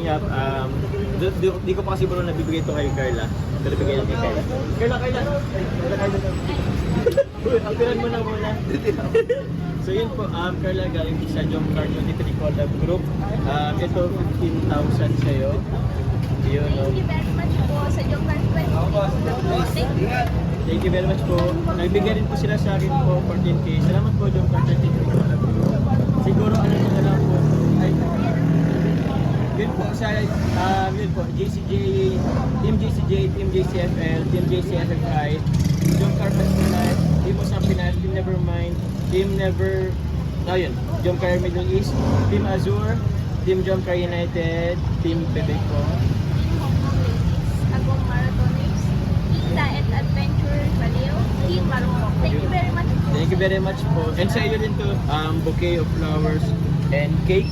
Kalingap, di ko pa kasi bro nabibigay ito kay Carla. Pero bigay lang kay Carla. Carla! Uy, apiran mo na muna. So yun po, Carla, galing sa Jomcar 23 Collab Group. Ito, 15,000 sa'yo. Yun, no? Thank you very much po sa Jomcar 23. Thank you very much po. Nagbigay rin po sila sa akin po, 14K. Salamat po, Jomcar 23 Collab Group. Siguro, ano na lang po, ay, yun po sa, yun po, JCJ, Team JCJ, Team JCFL, Team JCFFI, Jomcar Festival, Team Usap Pinas, Team Nevermind, Team Never, yun, Jomcar Middle East, Team Azure, Team Jomcar United, Team Bebeco, Agong Marathoners, Diet Adventure Valeo, Team Marungo. Thank you very much po. Thank you very much po. And sa iyo din to, bouquet of flowers and cake